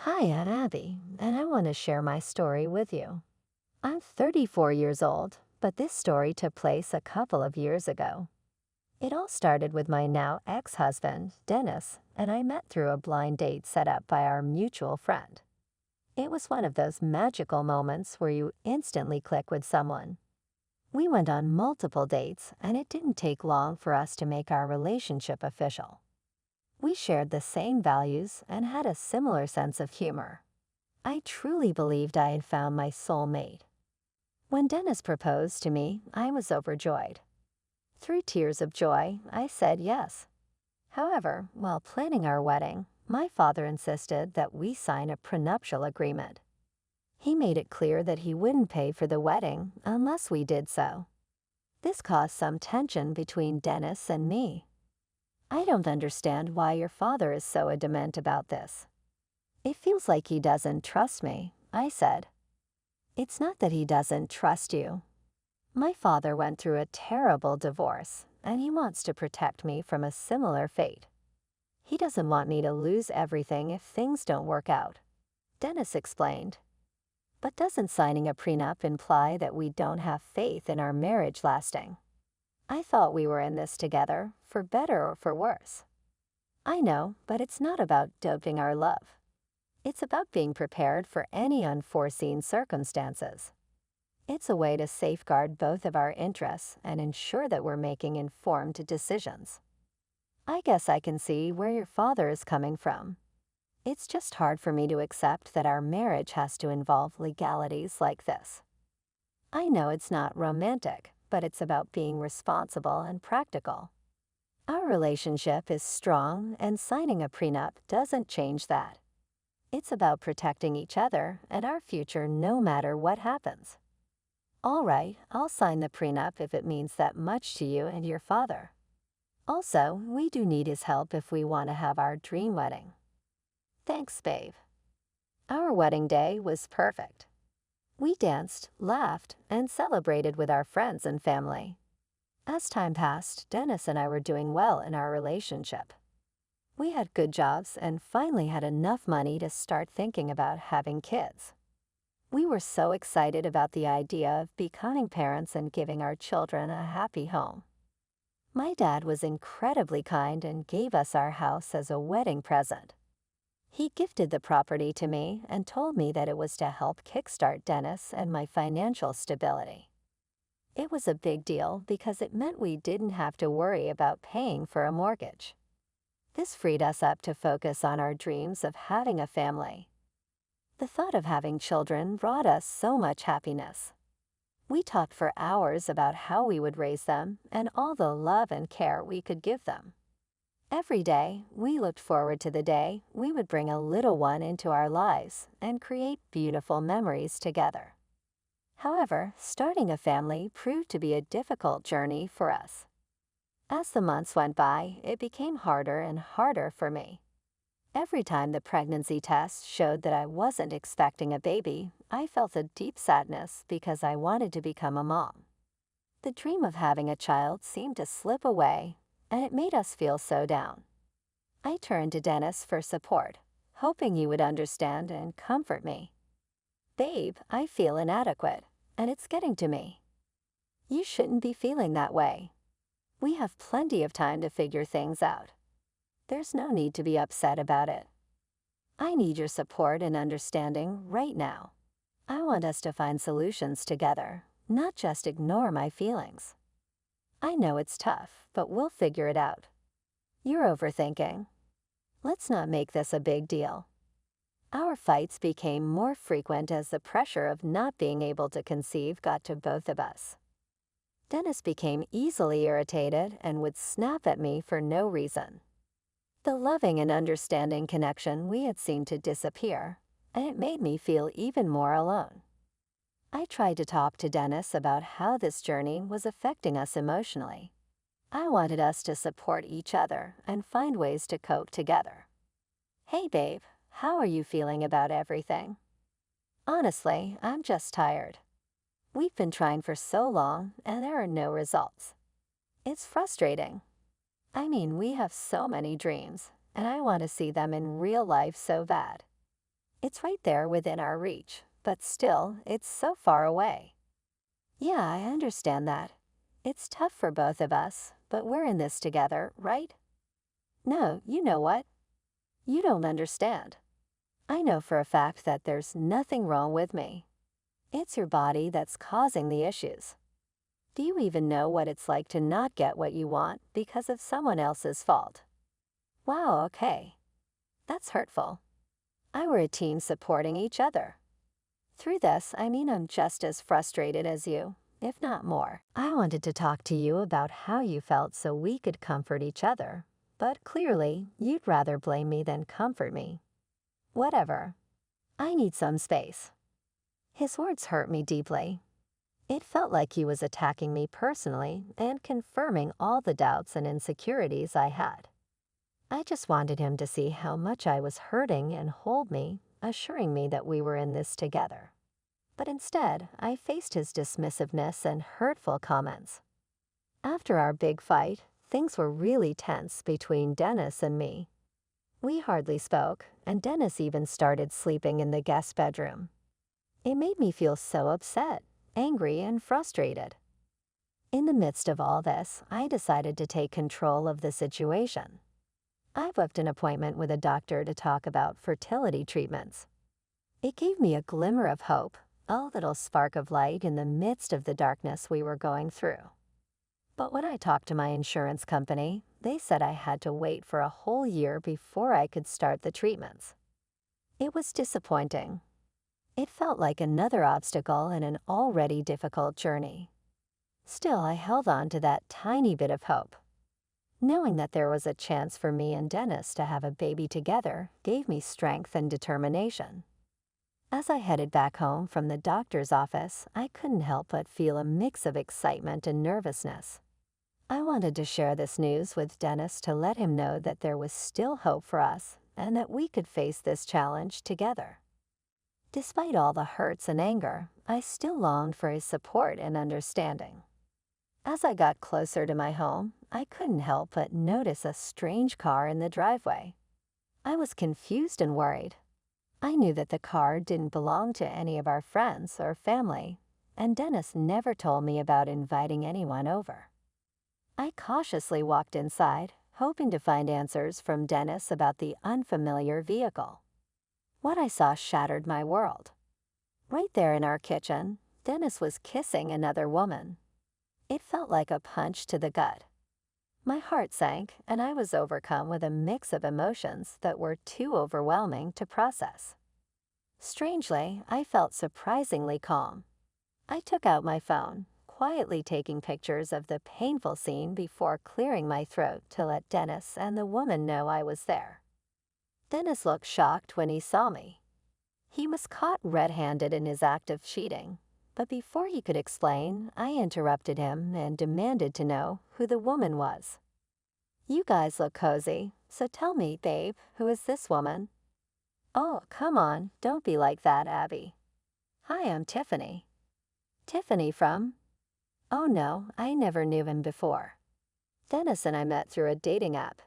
Hi, I'm Abby, and I want to share my story with you. I'm 34 years old, but this story took place a couple of years ago. It all started with my now ex-husband, Dennis, and I met through a blind date set up by our mutual friend. It was one of those magical moments where you instantly click with someone. We went on multiple dates, and it didn't take long for us to make our relationship official. We shared the same values and had a similar sense of humor. I truly believed I had found my soulmate. When Dennis proposed to me, I was overjoyed. Through tears of joy, I said yes. However, while planning our wedding, my father insisted that we sign a prenuptial agreement. He made it clear that he wouldn't pay for the wedding unless we did so. This caused some tension between Dennis and me. I don't understand why your father is so adamant about this. It feels like he doesn't trust me, I said. It's not that he doesn't trust you. My father went through a terrible divorce, and he wants to protect me from a similar fate. He doesn't want me to lose everything if things don't work out, Dennis explained. But doesn't signing a prenup imply that we don't have faith in our marriage lasting? I thought we were in this together, for better or for worse. I know, but it's not about doping our love. It's about being prepared for any unforeseen circumstances. It's a way to safeguard both of our interests and ensure that we're making informed decisions. I guess I can see where your father is coming from. It's just hard for me to accept that our marriage has to involve legalities like this. I know it's not romantic, but it's about being responsible and practical. Our relationship is strong, and signing a prenup doesn't change that. It's about protecting each other and our future no matter what happens. All right, I'll sign the prenup if it means that much to you and your father. Also, we do need his help if we want to have our dream wedding. Thanks, babe. Our wedding day was perfect. We danced, laughed, and celebrated with our friends and family. As time passed, Dennis and I were doing well in our relationship. We had good jobs and finally had enough money to start thinking about having kids. We were so excited about the idea of becoming parents and giving our children a happy home. My dad was incredibly kind and gave us our house as a wedding present. He gifted the property to me and told me that it was to help kickstart Dennis and my financial stability. It was a big deal because it meant we didn't have to worry about paying for a mortgage. This freed us up to focus on our dreams of having a family. The thought of having children brought us so much happiness. We talked for hours about how we would raise them and all the love and care we could give them. Every day, we looked forward to the day we would bring a little one into our lives and create beautiful memories together. However, starting a family proved to be a difficult journey for us. As the months went by, it became harder and harder for me. Every time the pregnancy test showed that I wasn't expecting a baby, I felt a deep sadness because I wanted to become a mom. The dream of having a child seemed to slip away, and it made us feel so down. I turned to Dennis for support, hoping he would understand and comfort me. Babe, I feel inadequate, and it's getting to me. You shouldn't be feeling that way. We have plenty of time to figure things out. There's no need to be upset about it. I need your support and understanding right now. I want us to find solutions together, not just ignore my feelings. I know it's tough, but we'll figure it out. You're overthinking. Let's not make this a big deal. Our fights became more frequent as the pressure of not being able to conceive got to both of us. Dennis became easily irritated and would snap at me for no reason. The loving and understanding connection we had seemed to disappear, and it made me feel even more alone. I tried to talk to Dennis about how this journey was affecting us emotionally. I wanted us to support each other and find ways to cope together. Hey babe, how are you feeling about everything? Honestly, I'm just tired. We've been trying for so long and there are no results. It's frustrating. I mean, we have so many dreams, and I want to see them in real life so bad. It's right there within our reach, but still, it's so far away. Yeah, I understand that. It's tough for both of us, but we're in this together, right? No, you know what? You don't understand. I know for a fact that there's nothing wrong with me. It's your body that's causing the issues. Do you even know what it's like to not get what you want because of someone else's fault? Wow, okay. That's hurtful. I were a team supporting each other. Through this, I mean I'm just as frustrated as you, if not more. I wanted to talk to you about how you felt so we could comfort each other, but clearly, you'd rather blame me than comfort me. Whatever. I need some space. His words hurt me deeply. It felt like he was attacking me personally and confirming all the doubts and insecurities I had. I just wanted him to see how much I was hurting and hold me, assuring me that we were in this together. But instead, I faced his dismissiveness and hurtful comments. After our big fight, things were really tense between Dennis and me. We hardly spoke, and Dennis even started sleeping in the guest bedroom. It made me feel so upset, angry, and frustrated. In the midst of all this, I decided to take control of the situation. I booked an appointment with a doctor to talk about fertility treatments. It gave me a glimmer of hope, a little spark of light in the midst of the darkness we were going through. But when I talked to my insurance company, they said I had to wait for a whole year before I could start the treatments. It was disappointing. It felt like another obstacle in an already difficult journey. Still, I held on to that tiny bit of hope. Knowing that there was a chance for me and Dennis to have a baby together gave me strength and determination. As I headed back home from the doctor's office, I couldn't help but feel a mix of excitement and nervousness. I wanted to share this news with Dennis to let him know that there was still hope for us and that we could face this challenge together. Despite all the hurts and anger, I still longed for his support and understanding. As I got closer to my home, I couldn't help but notice a strange car in the driveway. I was confused and worried. I knew that the car didn't belong to any of our friends or family, and Dennis never told me about inviting anyone over. I cautiously walked inside, hoping to find answers from Dennis about the unfamiliar vehicle. What I saw shattered my world. Right there in our kitchen, Dennis was kissing another woman. It felt like a punch to the gut. My heart sank, and I was overcome with a mix of emotions that were too overwhelming to process. Strangely, I felt surprisingly calm. I took out my phone, quietly taking pictures of the painful scene before clearing my throat to let Dennis and the woman know I was there. Dennis looked shocked when he saw me. He was caught red-handed in his act of cheating, but before he could explain, I interrupted him and demanded to know who the woman was. You guys look cozy, so tell me, babe, who is this woman? Oh, come on, don't be like that, Abby. Hi, I'm Tiffany. Tiffany from? Oh no, I never knew him before. Dennis and I met through a dating app.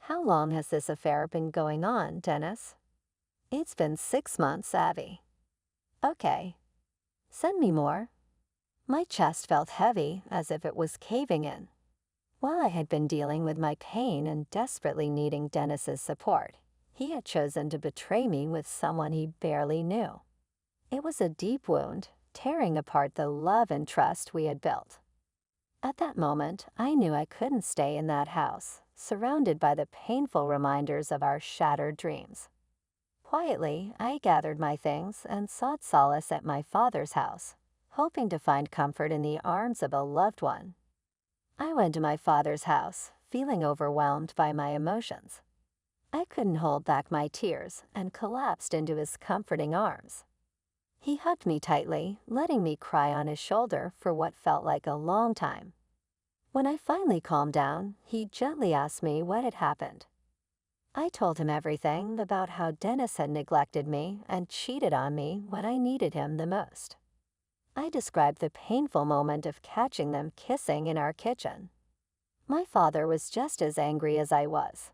How long has this affair been going on, Dennis? It's been 6 months, Abby. Okay. Send me more. My chest felt heavy, as if it was caving in. While I had been dealing with my pain and desperately needing Dennis's support, he had chosen to betray me with someone he barely knew. It was a deep wound, tearing apart the love and trust we had built. At that moment, I knew I couldn't stay in that house, surrounded by the painful reminders of our shattered dreams. Quietly, I gathered my things and sought solace at my father's house, hoping to find comfort in the arms of a loved one. I went to my father's house, feeling overwhelmed by my emotions. I couldn't hold back my tears and collapsed into his comforting arms. He hugged me tightly, letting me cry on his shoulder for what felt like a long time. When I finally calmed down, he gently asked me what had happened. I told him everything about how Dennis had neglected me and cheated on me when I needed him the most. I described the painful moment of catching them kissing in our kitchen. My father was just as angry as I was.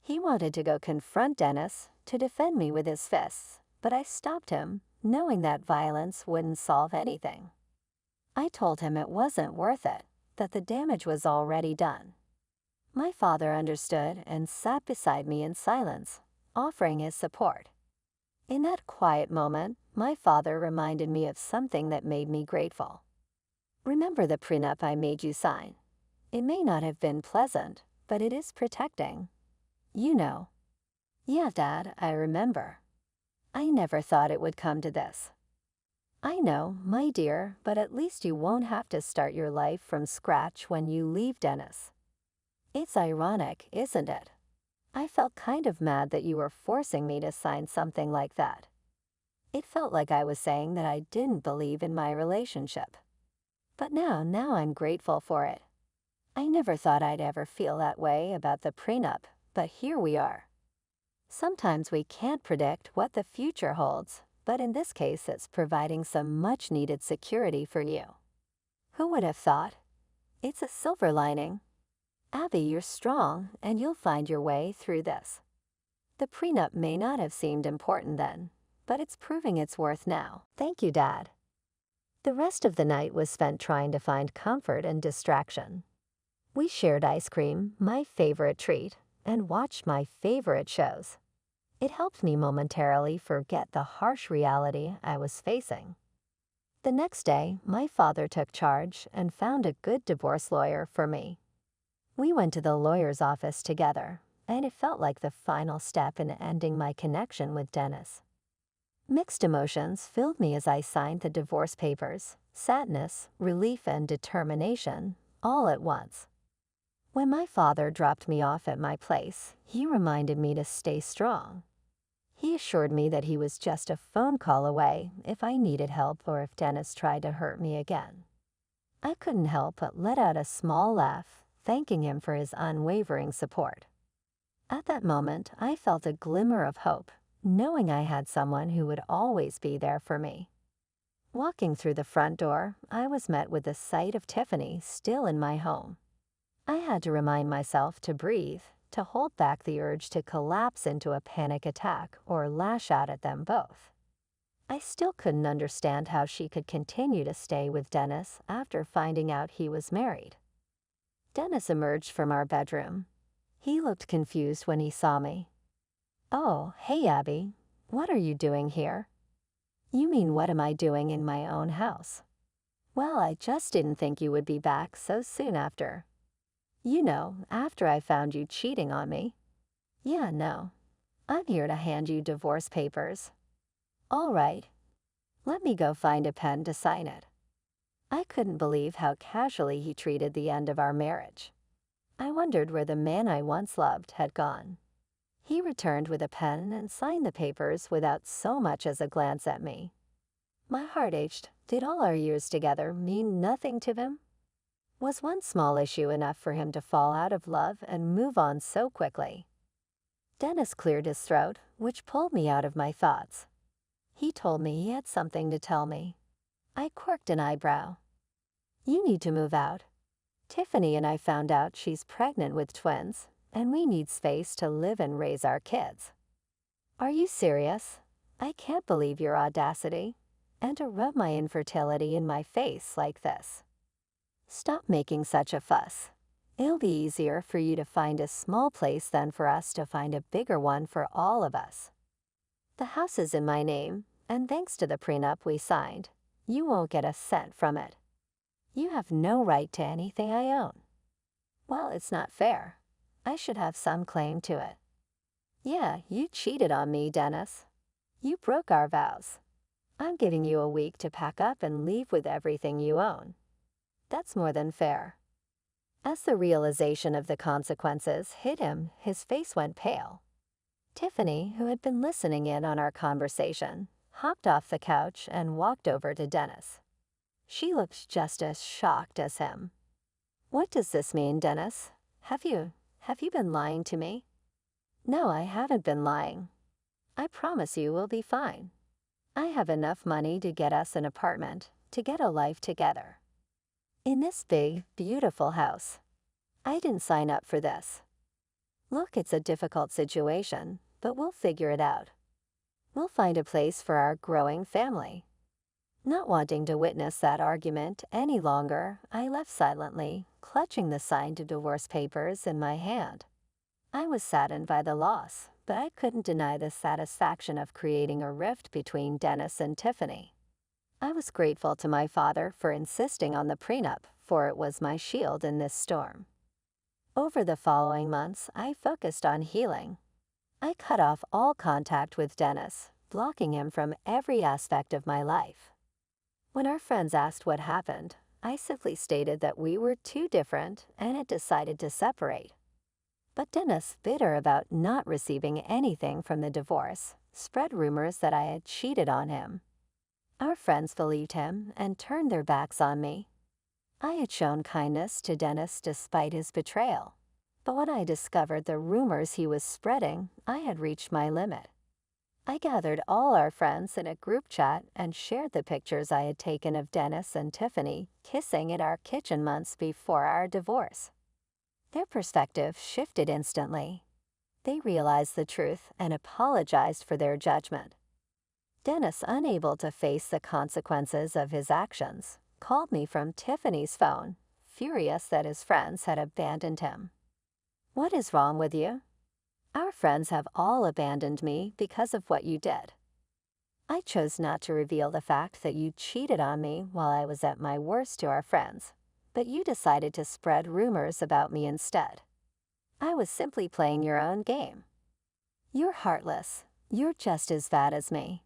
He wanted to go confront Dennis, to defend me with his fists, but I stopped him, knowing that violence wouldn't solve anything. I told him it wasn't worth it, that the damage was already done. My father understood and sat beside me in silence, offering his support. In that quiet moment, my father reminded me of something that made me grateful. Remember the prenup I made you sign. It may not have been pleasant, but it is protecting. You know. Yeah, Dad, I remember. I never thought it would come to this. I know, my dear, but at least you won't have to start your life from scratch when you leave Dennis. It's ironic, isn't it? I felt kind of mad that you were forcing me to sign something like that. It felt like I was saying that I didn't believe in my relationship. But now I'm grateful for it. I never thought I'd ever feel that way about the prenup, but here we are. Sometimes we can't predict what the future holds, but in this case it's providing some much-needed security for you. Who would have thought? It's a silver lining. Abby, you're strong, and you'll find your way through this. The prenup may not have seemed important then, but it's proving its worth now. Thank you, Dad. The rest of the night was spent trying to find comfort and distraction. We shared ice cream, my favorite treat, and watched my favorite shows. It helped me momentarily forget the harsh reality I was facing. The next day, my father took charge and found a good divorce lawyer for me. We went to the lawyer's office together, and it felt like the final step in ending my connection with Dennis. Mixed emotions filled me as I signed the divorce papers, sadness, relief, and determination, all at once. When my father dropped me off at my place, he reminded me to stay strong. He assured me that he was just a phone call away if I needed help or if Dennis tried to hurt me again. I couldn't help but let out a small laugh, thanking him for his unwavering support. At that moment, I felt a glimmer of hope, knowing I had someone who would always be there for me. Walking through the front door, I was met with the sight of Tiffany still in my home. I had to remind myself to breathe, to hold back the urge to collapse into a panic attack or lash out at them both. I still couldn't understand how she could continue to stay with Dennis after finding out he was married. Dennis emerged from our bedroom. He looked confused when he saw me. Oh, hey Abby, what are you doing here? You mean what am I doing in my own house? Well, I just didn't think you would be back so soon after. You know, after I found you cheating on me. Yeah, no. I'm here to hand you divorce papers. All right. Let me go find a pen to sign it. I couldn't believe how casually he treated the end of our marriage. I wondered where the man I once loved had gone. He returned with a pen and signed the papers without so much as a glance at me. My heart ached. Did all our years together mean nothing to him? Was one small issue enough for him to fall out of love and move on so quickly? Dennis cleared his throat, which pulled me out of my thoughts. He told me he had something to tell me. I quirked an eyebrow. You need to move out. Tiffany and I found out she's pregnant with twins, and we need space to live and raise our kids. Are you serious? I can't believe your audacity, and to rub my infertility in my face like this. Stop making such a fuss. It'll be easier for you to find a small place than for us to find a bigger one for all of us. The house is in my name, and thanks to the prenup we signed, you won't get a cent from it. You have no right to anything I own. Well, it's not fair. I should have some claim to it. Yeah, you cheated on me, Dennis. You broke our vows. I'm giving you a week to pack up and leave with everything you own. That's more than fair. As the realization of the consequences hit him, his face went pale. Tiffany, who had been listening in on our conversation, hopped off the couch and walked over to Dennis. She looked just as shocked as him. What does this mean, Dennis? Have you been lying to me? No, I haven't been lying. I promise you we'll be fine. I have enough money to get us an apartment, to get a life together. In this big, beautiful house. I didn't sign up for this. Look, it's a difficult situation, but we'll figure it out. We'll find a place for our growing family. Not wanting to witness that argument any longer, I left silently, clutching the signed divorce papers in my hand. I was saddened by the loss, but I couldn't deny the satisfaction of creating a rift between Dennis and Tiffany. I was grateful to my father for insisting on the prenup, for it was my shield in this storm. Over the following months, I focused on healing. I cut off all contact with Dennis, blocking him from every aspect of my life. When our friends asked what happened, I simply stated that we were too different and had decided to separate. But Dennis, bitter about not receiving anything from the divorce, spread rumors that I had cheated on him. Our friends believed him and turned their backs on me. I had shown kindness to Dennis despite his betrayal, but when I discovered the rumors he was spreading, I had reached my limit. I gathered all our friends in a group chat and shared the pictures I had taken of Dennis and Tiffany kissing in our kitchen months before our divorce. Their perspective shifted instantly. They realized the truth and apologized for their judgment. Dennis, unable to face the consequences of his actions, called me from Tiffany's phone, furious that his friends had abandoned him. "What is wrong with you? Our friends have all abandoned me because of what you did. I chose not to reveal the fact that you cheated on me while I was at my worst to our friends, but you decided to spread rumors about me instead. I was simply playing your own game. You're heartless. You're just as bad as me."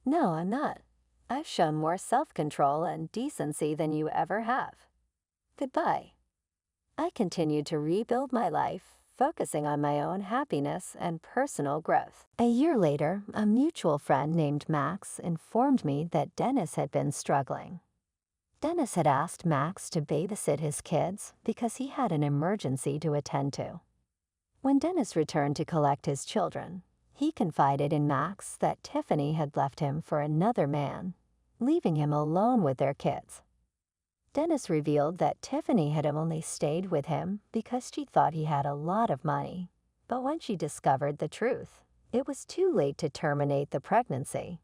"No, I'm not. I've shown more self-control and decency than you ever have. Goodbye." I continued to rebuild my life, focusing on my own happiness and personal growth. A year later, a mutual friend named Max informed me that Dennis had been struggling. Dennis had asked Max to babysit his kids because he had an emergency to attend to. When Dennis returned to collect his children, he confided in Max that Tiffany had left him for another man, leaving him alone with their kids. Dennis revealed that Tiffany had only stayed with him because she thought he had a lot of money, but when she discovered the truth, it was too late to terminate the pregnancy.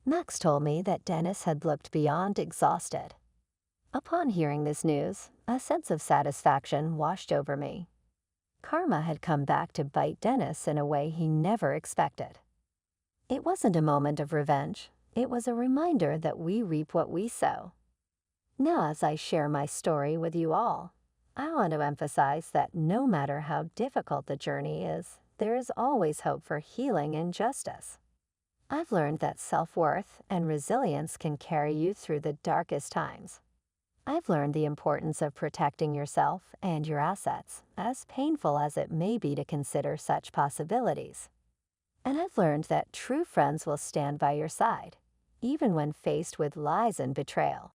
Max told me that Dennis had looked beyond exhausted. Upon hearing this news, a sense of satisfaction washed over me. Karma had come back to bite Dennis in a way he never expected. It wasn't a moment of revenge. It was a reminder that we reap what we sow. Now, as I share my story with you all, I want to emphasize that no matter how difficult the journey is, there is always hope for healing and justice. I've learned that self-worth and resilience can carry you through the darkest times. I've learned the importance of protecting yourself and your assets, as painful as it may be to consider such possibilities. And I've learned that true friends will stand by your side, even when faced with lies and betrayal.